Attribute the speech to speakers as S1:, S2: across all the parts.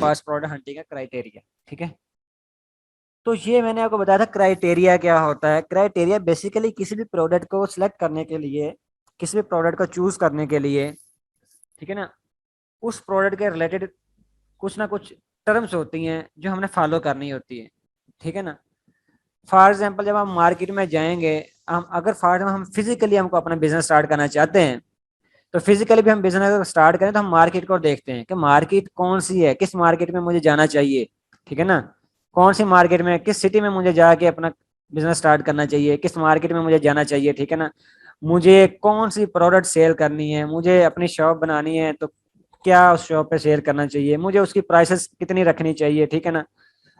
S1: पास product hunting का criteria. ठीक है, तो ये मैंने आपको बताया था क्राइटेरिया क्या होता है। क्राइटेरिया बेसिकली किसी भी प्रोडक्ट को सिलेक्ट करने के लिए, किसी भी प्रोडक्ट को चूज करने के लिए, ठीक है ना, उस प्रोडक्ट के रिलेटेड कुछ ना कुछ टर्म्स होती हैं जो हमने फॉलो करनी होती है। ठीक है ना, फॉर एग्जाम्पल जब हम मार्केट में जाएंगे, हम अगर फॉर एग्जाम्पल हम फिजिकली हमको अपना बिजनेस स्टार्ट करना चाहते हैं, तो फिजिकली भी हम बिजनेस अगर स्टार्ट करें तो हम मार्केट को देखते हैं कि मार्केट कौन सी है, किस मार्केट में मुझे जाना चाहिए। ठीक है ना, कौन सी मार्केट में, किस सिटी में मुझे जाके अपना बिजनेस स्टार्ट करना चाहिए, किस मार्केट में मुझे जाना चाहिए। ठीक है ना, मुझे कौन सी प्रोडक्ट सेल करनी है, मुझे अपनी शॉप बनानी है तो क्या उस शॉप पे सेल करना चाहिए, मुझे उसकी प्राइसेस कितनी रखनी चाहिए। ठीक है ना,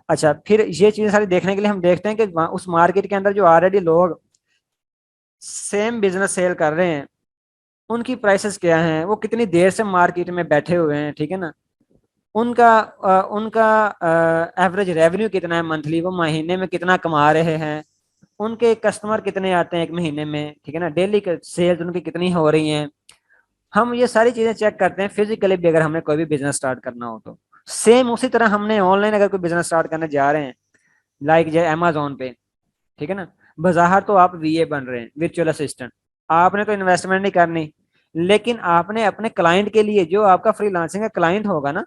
S1: अच्छा फिर ये चीजें सारी देखने के लिए हम देखते हैं कि उस मार्केट के अंदर जो ऑलरेडी लोग सेम बिजनेस सेल कर रहे हैं उनकी प्राइसेस क्या हैं, वो कितनी देर से मार्केट में बैठे हुए हैं। ठीक है ना, उनका एवरेज रेवेन्यू कितना है मंथली, वो महीने में कितना कमा रहे हैं, उनके कस्टमर कितने आते हैं एक महीने में। ठीक है ना, डेली सेल्स उनकी कितनी हो रही हैं। हम ये सारी चीजें चेक करते हैं फिजिकली भी अगर हमें कोई भी बिजनेस स्टार्ट करना हो तो। सेम उसी तरह हमने ऑनलाइन अगर कोई बिजनेस स्टार्ट करने जा रहे हैं, लाइक जैसे अमेजोन पे, ठीक है ना, बाजार तो आप वीए बन रहे हैं, वर्चुअल असिस्टेंट, आपने तो इन्वेस्टमेंट नहीं करनी, लेकिन आपने अपने क्लाइंट के लिए, जो आपका फ्रीलांसिंग का क्लाइंट होगा ना,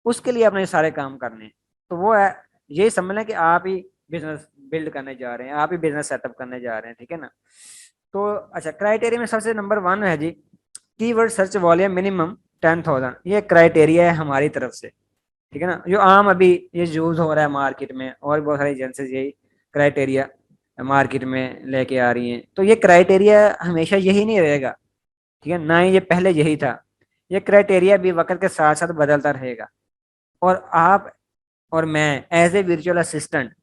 S1: उसके लिए आपने ये सारे काम करने हैं। तो वो है, यही समझ लें कि आप ही बिजनेस बिल्ड करने जा रहे हैं, आप ही बिजनेस सेटअप करने जा रहे हैं। ठीक है ना, तो अच्छा क्राइटेरिया में सबसे नंबर वन है जी, कीवर्ड सर्च वॉल्यूम मिनिमम 10,000, ये क्राइटेरिया है हमारी तरफ से। ठीक है ना, जो आम अभी ये यूज हो रहा है मार्केट में, और बहुत सारी एजेंसीज यही क्राइटेरिया मार्केट में लेके आ रही हैं, तो ये क्राइटेरिया हमेशा यही नहीं रहेगा। ठीक है ना, ही ये पहले यही था, ये क्राइटेरिया भी वक्त के साथ साथ बदलता रहेगा। और आप और मैं एज ए वर्चुअल असिस्टेंट,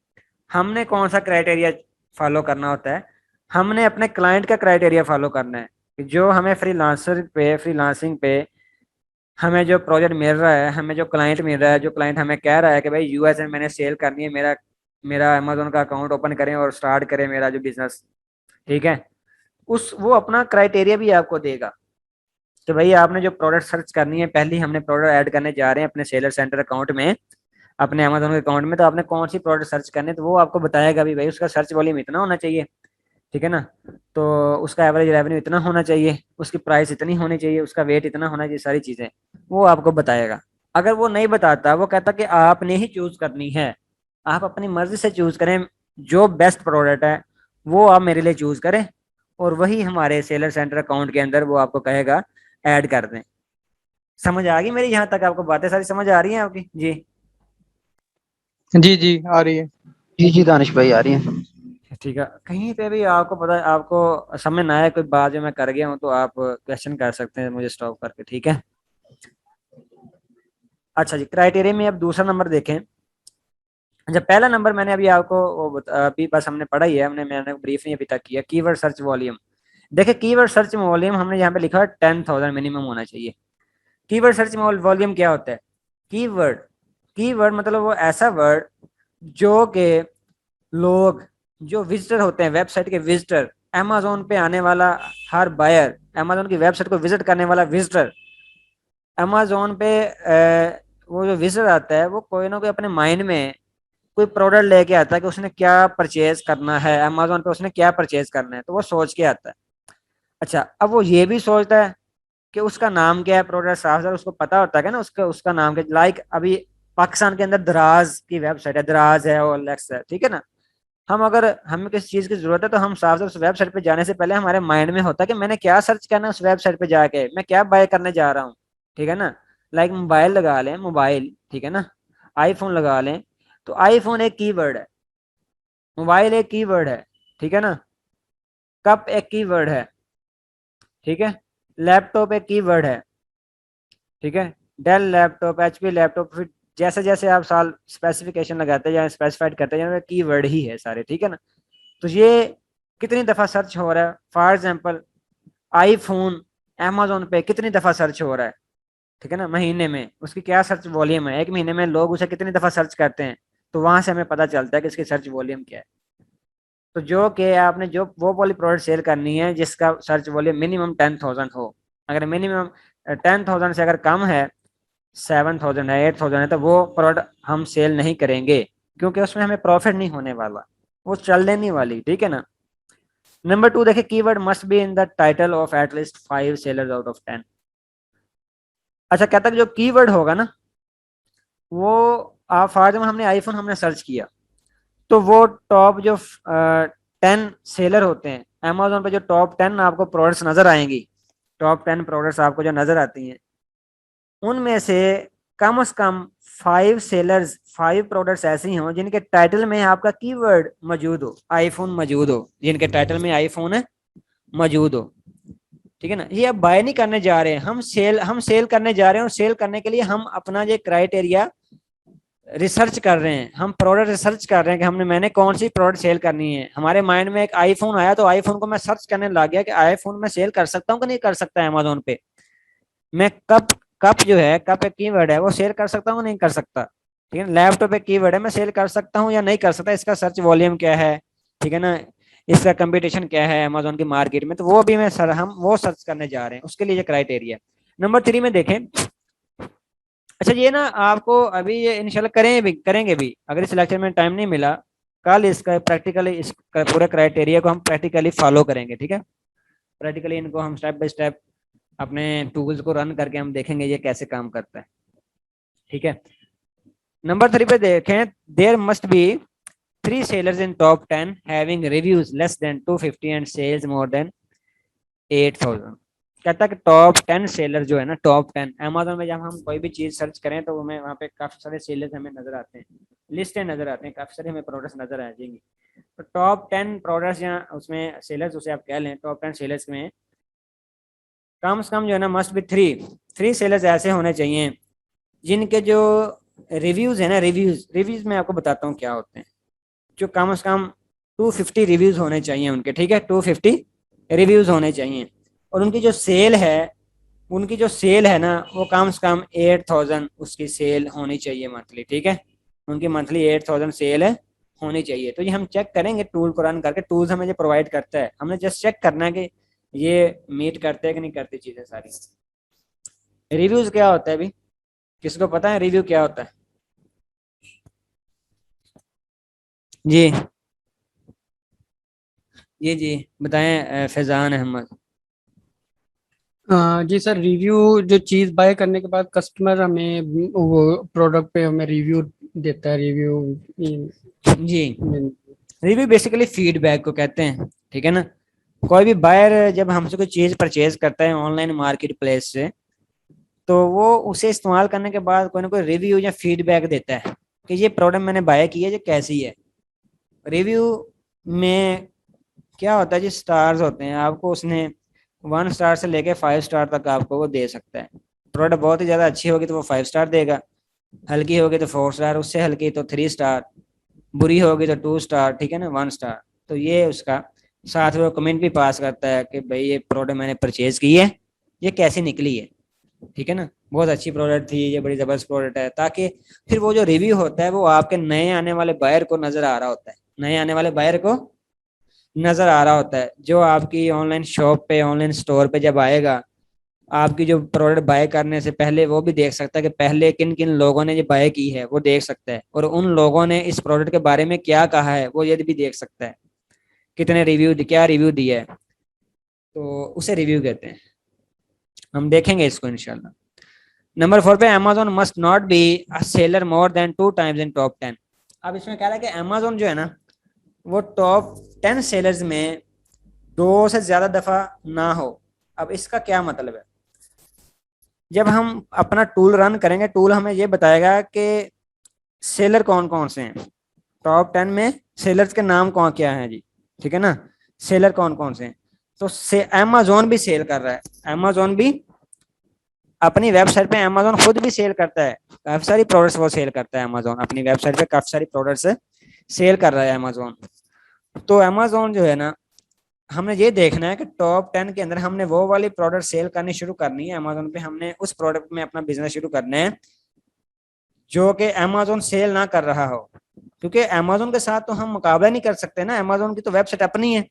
S1: हमने कौन सा क्राइटेरिया फॉलो करना होता है, हमने अपने क्लाइंट का क्राइटेरिया फॉलो करना है कि जो हमें फ्रीलांसर पे, फ्रीलांसिंग पे हमें जो प्रोजेक्ट मिल रहा है, हमें जो क्लाइंट मिल रहा है, जो क्लाइंट हमें कह रहा है कि भाई यूएस में मैंने सेल करनी है, मेरा मेरा अमेजोन का अकाउंट ओपन करें और स्टार्ट करें मेरा जो बिजनेस। ठीक है, उस वो अपना क्राइटेरिया भी आपको देगा कि भाई आपने जो प्रोडक्ट सर्च करनी है, पहले हमने प्रोडक्ट ऐड करने जा रहे हैं अपने सेलर सेंटर अकाउंट में, अपने अमेजोन के अकाउंट में, तो आपने कौन सी प्रोडक्ट सर्च करनी है, तो वो आपको बताएगा भी भाई उसका सर्च वॉल्यूम इतना होना चाहिए। ठीक है ना, तो उसका एवरेज रेवेन्यू इतना होना चाहिए, उसकी प्राइस इतनी होनी चाहिए, उसका वेट इतना होना चाहिए, सारी चीजें वो आपको बताएगा। अगर वो नहीं बताता, वो कहता कि आपने ही चूज करनी है, आप अपनी मर्जी से चूज करें, जो बेस्ट प्रोडक्ट है वो आप मेरे लिए चूज करें, और वही हमारे सेलर सेंटर अकाउंट के अंदर वो आपको कहेगा ऐड कर दें। समझ आ गई मेरी, यहाँ तक आपको बातें सारी समझ आ रही हैं आपकी जी?
S2: जी जी आ रही है।
S3: जी जी दानिश भाई आ रही है।
S1: ठीक है, कहीं पे भी आपको पता है, आपको समझ ना आए कोई बात जो मैं कर गया हूँ, तो आप क्वेश्चन कर सकते हैं मुझे स्टॉप करके। ठीक है, अच्छा जी, क्राइटेरिया में अब दूसरा नंबर देखें। अच्छा, पहला नंबर मैंने अभी आपको अभी बस हमने पढ़ा ही है, मैंने ब्रीफ नहीं अभी तक किया, कीवर्ड सर्च वॉल्यूम। देखिए कीवर्ड सर्च वॉल्यूम हमने यहाँ पे लिखा है 10,000 मिनिमम होना चाहिए। कीवर्ड सर्च वॉल्यूम क्या होता है? कीवर्ड, कीवर्ड मतलब वो ऐसा वर्ड जो के लोग, जो विजिटर होते हैं, वेबसाइट के विजिटर, अमेजोन पे आने वाला हर बायर, अमेजोन की वेबसाइट को विजिट करने वाला विजिटर, अमेजोन पे वो जो विजिटर आता है वो कोई ना कोई अपने माइंड में कोई प्रोडक्ट लेके आता है कि उसने क्या परचेज करना है, अमेजोन पे उसने क्या परचेज करना है, तो वो सोच के आता है। अच्छा, अब वो ये भी सोचता है कि उसका नाम क्या है, प्रोडक्ट साफ साफ उसको पता होता है कि ना उसका उसका नाम क्या, लाइक अभी पाकिस्तान के अंदर दराज की वेबसाइट है, दराज है और लेक्स है। ठीक है ना, हम अगर हमें किसी चीज की जरूरत है तो हम साफ साफ उस वेबसाइट पे जाने से पहले हमारे माइंड में होता है कि मैंने क्या सर्च करना है उस वेबसाइट पे जाके, मैं क्या बाय करने जा रहा हूँ। ठीक है ना, लाइक मोबाइल लगा लें, मोबाइल, ठीक है ना, आईफोन लगा लें, तो आईफोन एक कीवर्ड है, मोबाइल एक कीवर्ड है। ठीक है ना, कप एक कीवर्ड है। ठीक है, लैपटॉप एक कीवर्ड है। ठीक है, डेल लैपटॉप, एचपी लैपटॉप, फिर जैसे जैसे आप साल स्पेसिफिकेशन लगाते जाए, स्पेसिफाइड करते जाए, कीवर्ड ही है सारे। ठीक है ना, तो ये कितनी दफा सर्च हो रहा है, फॉर एग्जांपल आईफोन अमेजोन पे कितनी दफा सर्च हो रहा है। ठीक है ना, महीने में उसकी क्या सर्च वॉल्यूम है, एक महीने में लोग उसे कितनी दफा सर्च करते हैं, तो वहां से हमें पता चलता है कि इसकी सर्च वॉल्यूम क्या है। तो जो कि आपने जो वो वाली प्रोडक्ट सेल करनी है जिसका सर्च वॉल्यूम मिनिमम 10,000 हो, अगर मिनिमम 10,000 से अगर कम है 7,000 है, 8,000 है, तो वो प्रोडक्ट हम सेल नहीं करेंगे, क्योंकि उसमें हमें प्रॉफिट नहीं होने वाला, वो चलने नहीं वाली, ठीक है ना। नंबर 2 देखिए, keyword must be in the title of at least 5 sellers out of 10। अच्छा, कहता है कि जो कीवर्ड होगा ना, वो आप फॉर एग्जाम्पल हमने आईफोन हमने सर्च किया, तो वो टॉप जो 10 सेलर होते हैं अमेजोन पे, जो टॉप 10 आपको प्रोडक्ट्स नजर आएंगी, टॉप 10 प्रोडक्ट्स आपको जो नजर आती हैं, उनमें से कम 5 सेलर्स, 5 प्रोडक्ट्स ऐसी हों जिनके टाइटल में आपका कीवर्ड मौजूद हो, आईफोन मौजूद हो, जिनके टाइटल में आईफोन है मौजूद हो, ठीक है ना। ये अब बाय नहीं करने जा रहे हैं, हम सेल करने जा रहे हैं, और सेल करने के लिए हम अपना ये क्राइटेरिया रिसर्च कर रहे हैं, हम प्रोडक्ट रिसर्च कर रहे हैं कि मैंने कौन सी प्रोडक्ट सेल करनी है। हमारे माइंड में एक आईफोन आया, तो आईफोन को मैं सर्च करने लग गया कि आईफोन में सेल कर सकता हूँ कि नहीं कर सकता है अमेजोन पे। मैं कप जो है, कप एक कीवर्ड है, वो सेल कर सकता हूँ नहीं कर सकता, ठीक है। लैपटॉप एक कीवर्ड है, मैं सेल कर सकता हूँ या नहीं कर सकता, इसका सर्च वॉल्यूम क्या है, ठीक है ना, इसका कंपटीशन क्या है अमेजोन की मार्केट में, तो वो भी हम वो सर्च करने जा रहे हैं, उसके लिए क्राइटेरिया। नंबर 3 में देखें। अच्छा, ये ना आपको अभी ये इंशाल्लाह करेंगे भी, अगर इस लेक्चर में टाइम नहीं मिला, कल इसका प्रैक्टिकली, इस पूरे क्राइटेरिया को हम प्रैक्टिकली फॉलो करेंगे, ठीक है। प्रैक्टिकली इनको हम स्टेप बाय स्टेप अपने टूल्स को रन करके हम देखेंगे ये कैसे काम करता है, ठीक है। नंबर 3 पे देखें, there must be 3 sellers in top 10 having reviews less than 250 and sales more than 8,000। कहता है कि टॉप 10 सेलर जो है ना, टॉप 10 अमेजोन में जब हम कोई भी चीज सर्च करें, तो हमें वहाँ पे काफी सारे सेलर्स हमें नजर आते हैं, लिस्टें नजर आते हैं, काफी सारे हमें प्रोडक्ट्स नजर आ जाएंगे। तो टॉप 10 प्रोडक्ट्स या उसमें सेलर्स, उसे आप कह लें टॉप 10 सेलर्स में, कम से कम जो है ना, मस्ट बी थ्री सेलर्स ऐसे होने चाहिए जिनके जो रिव्यूज है ना, रिव्यूज रिव्यूज मैं आपको बताता हूँ क्या होते हैं। जो कम से कम 250 रिव्यूज होने चाहिए उनके, ठीक है, 250 रिव्यूज होने चाहिए। और उनकी जो सेल है ना, वो कम से कम 8,000 उसकी सेल होनी चाहिए मंथली, ठीक है। उनकी मंथली 8,000 सेल है, होनी चाहिए। तो ये हम चेक करेंगे टूल को रन करके, टूल्स हमें जो प्रोवाइड करता है, हमने जस्ट चेक करना है कि ये मीट करते हैं कि नहीं करती चीजें सारी। रिव्यूज क्या होता है अभी, किसको पता है रिव्यू क्या होता है? जी जी जी, बताएं फैजान अहमद।
S2: जी सर, रिव्यू जो चीज़ बाय करने के बाद कस्टमर हमें वो प्रोडक्ट पे हमें रिव्यू देता है, रिव्यू।
S1: जी, रिव्यू बेसिकली फीडबैक को कहते हैं, ठीक है ना। कोई भी बायर जब हमसे कोई चीज परचेज करता है ऑनलाइन मार्केट प्लेस से, तो वो उसे इस्तेमाल करने के बाद कोई ना कोई रिव्यू या फीडबैक देता है कि ये प्रोडक्ट मैंने बाय की है, ये कैसी है। रिव्यू में क्या होता है जी, स्टार्स होते हैं, आपको उसने 1 स्टार से लेके 5 स्टार तक आपको वो दे सकता है। प्रोडक्ट बहुत ही ज्यादा अच्छी होगी तो वो 5 स्टार देगा, हल्की होगी तो 4 स्टार, उससे हल्की तो 3 स्टार, बुरी होगी तो 2 स्टार, ठीक है ना, 1 स्टार। तो ये उसका साथ में वो कमेंट भी पास करता है कि भाई ये प्रोडक्ट मैंने परचेज की है, ये कैसी निकली है, ठीक है ना, बहुत अच्छी प्रोडक्ट थी, ये बड़ी जबरदस्त प्रोडक्ट है, ताकि फिर वो जो रिव्यू होता है वो आपके नए आने वाले बायर को नजर आ रहा होता है, नए आने वाले बायर को नजर आ रहा होता है, जो आपकी ऑनलाइन शॉप पे, ऑनलाइन स्टोर पे जब आएगा, आपकी जो प्रोडक्ट बाय करने से पहले वो भी देख सकता है कि पहले किन किन लोगों ने ये बाय की है, वो देख सकता है, और उन लोगों ने इस प्रोडक्ट के बारे में क्या कहा है वो ये भी देख सकता है, कितने रिव्यू, क्या रिव्यू दिया है, तो उसे रिव्यू कहते हैं। हम देखेंगे इसको इंशाल्लाह। नंबर 4 पे, Amazon must not be a seller more than 2 times in top 10। अब इसमें कह रहा है कि अमेजोन जो है ना, वो टॉप 10 सेलर्स में 2 से ज्यादा दफा ना हो। अब इसका क्या मतलब है? जब हम अपना टूल रन करेंगे, टूल हमें ये बताएगा कि सेलर कौन कौन से हैं टॉप 10 में, सेलर्स के नाम कौन क्या है जी, ठीक है ना, सेलर कौन कौन से हैं। तो से अमेजोन भी सेल कर रहा है, अमेजोन भी अपनी वेबसाइट पे, अमेजोन खुद भी सेल करता है, काफी सारी प्रोडक्ट्स वो सेल करता है अमेजोन अपनी वेबसाइट पे, काफी सारी प्रोडक्ट्स सेल कर रहा है अमेजोन। तो अमेजोन जो है ना, हमने ये देखना है कि टॉप 10 के अंदर हमने वो वाली प्रोडक्ट सेल करनी शुरू करनी है अमेजोन पे, हमने उस प्रोडक्ट में अपना बिजनेस शुरू करना है जो कि अमेजोन सेल ना कर रहा हो, क्योंकि अमेजोन के साथ तो हम मुकाबला नहीं कर सकते ना, अमेजोन की तो वेबसाइट अपनी है,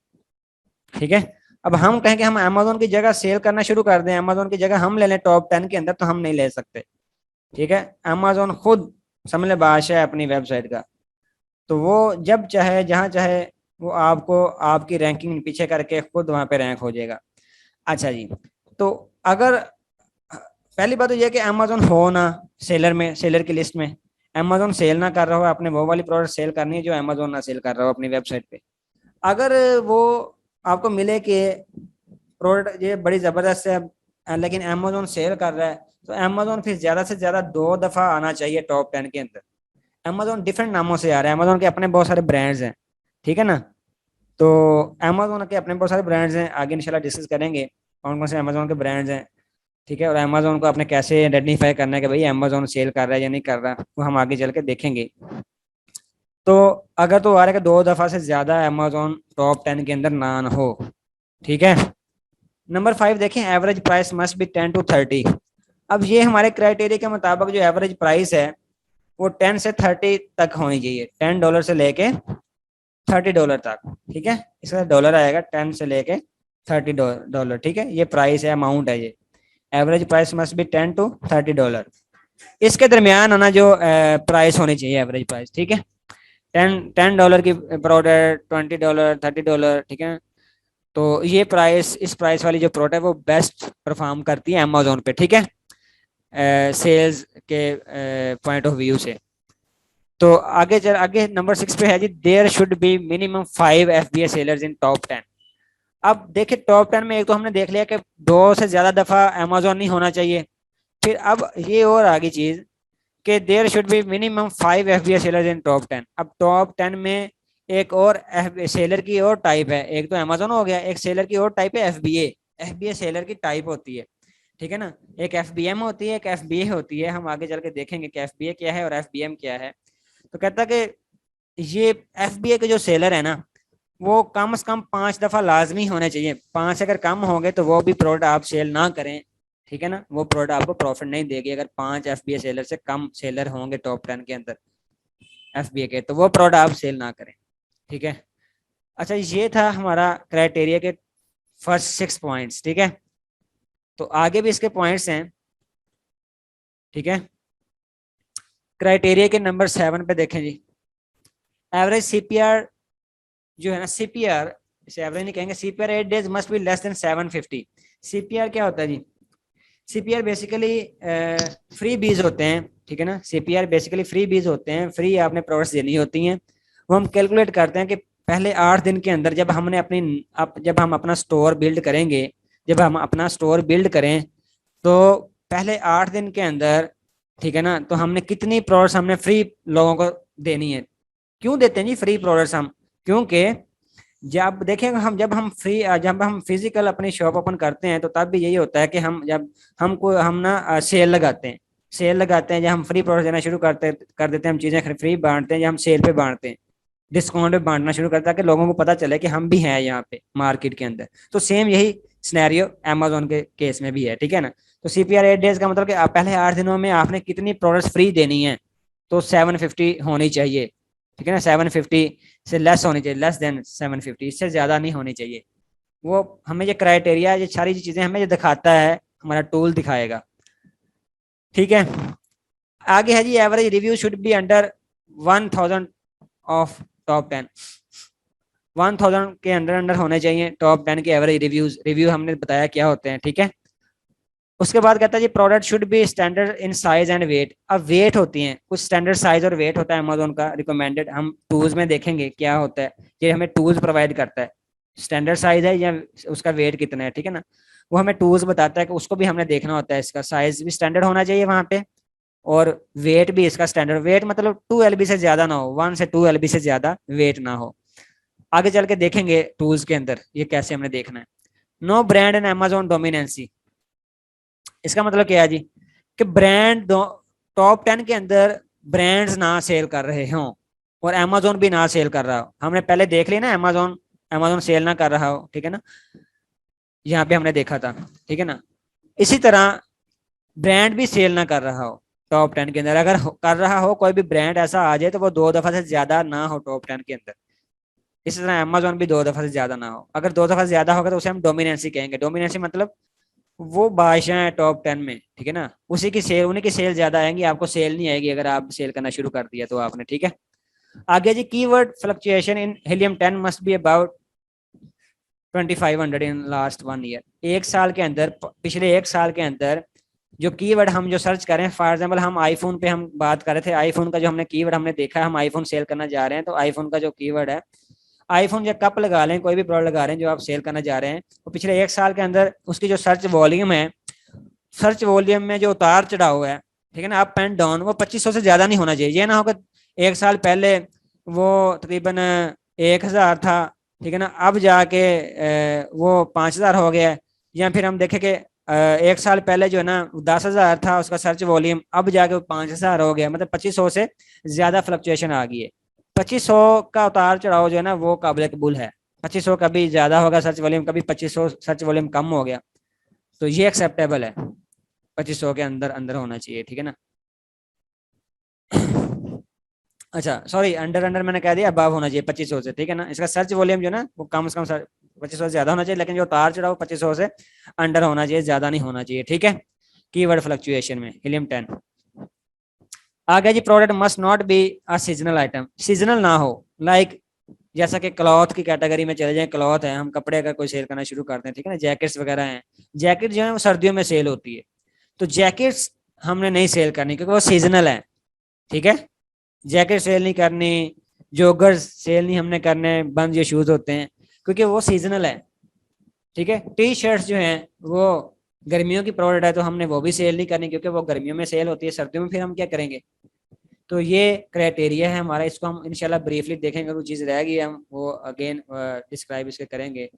S1: ठीक है। अब हम कहें कि हम अमेजोन की जगह सेल करना शुरू कर दें, अमेजोन की जगह हम ले लें टॉप 10 के अंदर, तो हम नहीं ले सकते, ठीक है। अमेजोन खुद समझ ले बादशाह है अपनी वेबसाइट का। तो वो जब चाहे जहां चाहे वो आपको आपकी रैंकिंग पीछे करके खुद वहां पे रैंक हो जाएगा। अच्छा जी। तो अगर पहली बात तो ये है कि अमेजोन हो ना सेलर में, सेलर की लिस्ट में, अमेजोन सेल ना कर रहा हो, आपने वो वाली प्रोडक्ट सेल करनी है जो अमेजोन ना सेल कर रहा हो अपनी वेबसाइट पे। अगर वो आपको मिले कि प्रोडक्ट ये बड़ी जबरदस्त है लेकिन अमेजोन सेल कर रहा है, तो अमेजोन फिर ज्यादा से ज्यादा 2 दफा आना चाहिए टॉप 10 के अंदर। अमेजोन डिफरेंट नामों से आ रहा है, अमेजोन के अपने बहुत सारे ब्रांड्स हैं, ठीक है ना। तो अमेजोन के अपने बहुत सारे ब्रांड्स हैं, आगे इंशाल्लाह डिस्कस करेंगे कौन कौन से अमेजोन के ब्रांड्स हैं। ठीक है। और अमेजोन को आपने कैसे आइडेंटिफाई करना है कि भाई अमेजोन सेल कर रहा है या नहीं कर रहा, वो हम आगे चल के देखेंगे। तो अगर तो आ रहा है कि 2 दफा से ज्यादा अमेजोन टॉप 10 के अंदर ना हो, ठीक है। नंबर 5 देखें, average price must be 10 to 30। अब ये हमारे क्राइटेरिया के मुताबिक जो एवरेज प्राइस है वो 10 से 30 तक होनी चाहिए, $10 से लेके $30 तक, ठीक है। इसका डॉलर आएगा 10 से लेके $30, ठीक है। ये प्राइस है, अमाउंट है ये। Average price must be $10 to 30। इसके दरमियान आना जो प्राइस होनी चाहिए, एवरेज प्राइस, ठीक है। $10 की प्रोडक्ट, $20, $30, ठीक है। तो ये प्राइस, इस प्राइस वाली जो प्रोडक्ट है वो बेस्ट परफॉर्म करती है अमेजोन पे, ठीक है, सेल्स के पॉइंट ऑफ व्यू से। तो आगे नंबर 6 पे है जी, there should be minimum 5 FBA sellers in top 10। अब देखिए टॉप 10 में एक तो हमने देख लिया कि 2 से ज्यादा दफा अमेजोन नहीं होना चाहिए। फिर अब ये और आगे चीज कि there should be minimum 5 FBA sellers in top 10। अब टॉप 10 में एक और सेलर की और टाइप है, एक तो अमेजोन हो गया, एक सेलर की और टाइप है FBA। FBA सेलर की टाइप होती है, ठीक है ना। एक FBM होती है, एक FBA होती है। हम आगे चल के देखेंगे कि FBA क्या है और FBM क्या है। तो कहता कि ये FBA के जो सेलर है ना, वो कम से कम 5 दफा लाजमी होने चाहिए। 5 अगर कम होंगे तो वो भी प्रोडक्ट आप सेल ना करें, ठीक है ना। वो प्रोडक्ट आपको प्रॉफिट नहीं देगी अगर 5 FBA सेलर से कम सेलर होंगे टॉप 10 के अंदर FBA के, तो वो प्रोडक्ट आप सेल ना करें, ठीक है। अच्छा, ये था हमारा क्राइटेरिया के फर्स्ट 6 पॉइंट्स, ठीक है। तो आगे भी इसके पॉइंट्स हैं, ठीक है। क्राइटेरिया के नंबर 7 पे देखें जी, एवरेज CPR जो है ना, CPR इसे एवरेज नहीं कहेंगे, CPR 8 days must be less than 750। CPR क्या होता है जी? CPR बेसिकली फ्री बीज होते हैं, ठीक है ना। CPR बेसिकली फ्री बीज होते हैं, फ्री आपने प्रोडक्ट्स देनी होती हैं। वो हम कैलकुलेट करते हैं कि पहले 8 दिन के अंदर जब हम अपना स्टोर बिल्ड करेंगे, जब हम अपना स्टोर बिल्ड करें, तो पहले 8 दिन के अंदर, ठीक है ना, तो हमने कितनी प्रोडक्ट्स हमने फ्री लोगों को देनी है। क्यों देते हैं जी फ्री प्रोडक्ट्स हम? क्योंकि जब हम फिजिकल अपनी शॉप ओपन करते हैं तो तब भी यही होता है कि हम ना सेल लगाते हैं, जब हम फ्री प्रोडक्ट देना शुरू कर देते हैं, हम चीजें फ्री बांटते हैं, जब हम सेल पे बांटते हैं, डिस्काउंट पे बांटना शुरू करता है कि लोगों को पता चले कि हम भी हैं यहाँ पे मार्केट के अंदर। तो सेम यही सिनेरियो अमेजोन के केस में भी है, ठीक है ना। तो CPR 8 days का मतलब कि पहले 8 दिनों में आपने कितनी प्रोडक्ट्स फ्री देनी है, तो 750 होनी चाहिए, ठीक है ना। 750 से लेस होनी चाहिए, लेस देन 750, इससे ज्यादा नहीं होनी चाहिए। वो हमें ये क्राइटेरिया, ये सारी चीजें हमें ये दिखाता है, हमारा टूल दिखाएगा, ठीक है। आगे है जी, average review should be under 1000 of top 10। 1000 के अंडर अंडर होने चाहिए टॉप 10 के एवरेज रिव्यूज। रिव्यू हमने बताया क्या होते हैं, ठीक है। उसके बाद कहता है जी, product should be standard in size and weight. अब वेट होती हैं कुछ, स्टैंडर्ड साइज और वेट होता है अमेजोन का रिकमेंडेड। हम टूल्स में देखेंगे क्या होता है, ये हमें टूल्स प्रोवाइड करता है, स्टैंडर्ड साइज है या उसका वेट कितना है, ठीक है ना। वो हमें टूल्स बताता है कि उसको भी हमने देखना होता है, इसका साइज भी स्टैंडर्ड होना चाहिए वहां पे, और वेट भी इसका स्टैंडर्ड, वेट मतलब 2 LB से ज्यादा ना हो, 1 से 2 LB से ज्यादा वेट ना हो। आगे चल के देखेंगे टूल्स के अंदर ये कैसे हमने देखना है। No brand and Amazon dominancy. इसका मतलब क्या है जी, कि ब्रांड टॉप 10 के अंदर ब्रांड्स ना सेल कर रहे हों और अमेजोन भी ना सेल कर रहा हो। हमने पहले देख लिया ना, अमेजोन अमेजोन सेल ना कर रहा हो, ठीक है ना, यहाँ पे हमने देखा था, ठीक है ना। इसी तरह ब्रांड भी सेल ना कर रहा हो टॉप 10 के अंदर। अगर कर रहा हो कोई भी ब्रांड ऐसा आ जाए तो वो 2 दफा से ज्यादा ना हो टॉप 10 के अंदर। इसी तरह अमेजोन भी 2 दफा से ज्यादा ना हो। अगर 2 दफा से ज्यादा होगा तो उसे हम डोमिनेंसी कहेंगे। डोमिनेंसी मतलब वो बादशाह है टॉप 10 में, ठीक है ना, उसी की सेल, उन्हीं की सेल ज्यादा आएंगी, आपको सेल नहीं आएगी अगर आप सेल करना शुरू कर दिया तो आपने, ठीक है। आगे जी, keyword fluctuation in Helium 10 must be about 2500 in last 1 year. एक साल के अंदर, पिछले एक साल के अंदर जो कीवर्ड हम जो सर्च करें, फॉर एग्जांपल हम आईफोन पे हम बात कर रहे थे, आईफोन का जो हमने कीवर्ड हमने देखा, हम आईफोन सेल करना जा रहे हैं, तो आईफोन का जो कीवर्ड है, आईफोन या कप लगा लें, कोई भी प्रोडक्ट लगा रहे हैं जो आप सेल करना जा रहे हैं, तो पिछले एक साल के अंदर उसकी जो सर्च वॉल्यूम है, सर्च वॉल्यूम में जो उतार चढ़ाव है, ठीक है ना, अप एंड डाउन, वो 2500 से ज्यादा नहीं होना चाहिए। ये ना होगा एक साल पहले वो तकरीबन 1000 था, ठीक है ना, अब जाके वो 5000 हो गया है। या फिर हम देखें कि एक साल पहले जो है ना 10,000 था उसका सर्च वॉल्यूम, अब जाके वो 5,000 हो गया, मतलब 2500 से ज्यादा फ्लक्चुएशन आ गई है। 2500 का उतार चढ़ाव जो है ना वो काबिल कबूल है। 2500 कभी ज्यादा होगा सर्च वॉल्यूम, कभी 2500 सर्च वॉल्यूम कम हो गया, तो ये एक्सेप्टेबल है, 2500 के अंदर अंदर होना चाहिए, ठीक है ना। अच्छा सॉरी, अंडर अंडर मैंने कह दिया, अबव होना चाहिए 2500 से, ठीक है ना। इसका सर्च वॉल्यूम जो है ना वो कम से कम 2500 से ज्यादा होना चाहिए, लेकिन जो उतार चढ़ाव 2500 से अंडर होना चाहिए, ज्यादा नहीं होना चाहिए, ठीक है। कीवर्ड फ्लक्चुएशन में हीलियम 10। आगे जी, product must not be a seasonal item, seasonal ना हो, लाइक जैसा कि क्लॉथ की कैटेगरी में चले जाएं, क्लॉथ है, हम कपड़े अगर कोई सेल करना शुरू करते हैं, ठीक है ना, जैकेट्स वगैरह हैं, जैकेट जो है वो सर्दियों में सेल होती है, तो जैकेट्स हमने नहीं सेल करनी क्योंकि वो सीजनल है, ठीक है। जैकेट सेल नहीं करनी, जॉगर्स सेल नहीं हमने करने, बंद जो शूज होते हैं, क्योंकि वो सीजनल है, ठीक है। टी शर्ट्स जो हैं वो गर्मियों की प्रोडक्ट है, तो हमने वो भी सेल नहीं करनी क्योंकि वो गर्मियों में सेल होती है, सर्दियों में फिर हम क्या करेंगे। तो ये क्राइटेरिया है हमारा, इसको हम इंशाल्लाह ब्रीफली देखेंगे, वो चीज़ रह गई हम वो अगेन डिस्क्राइब इसके करेंगे।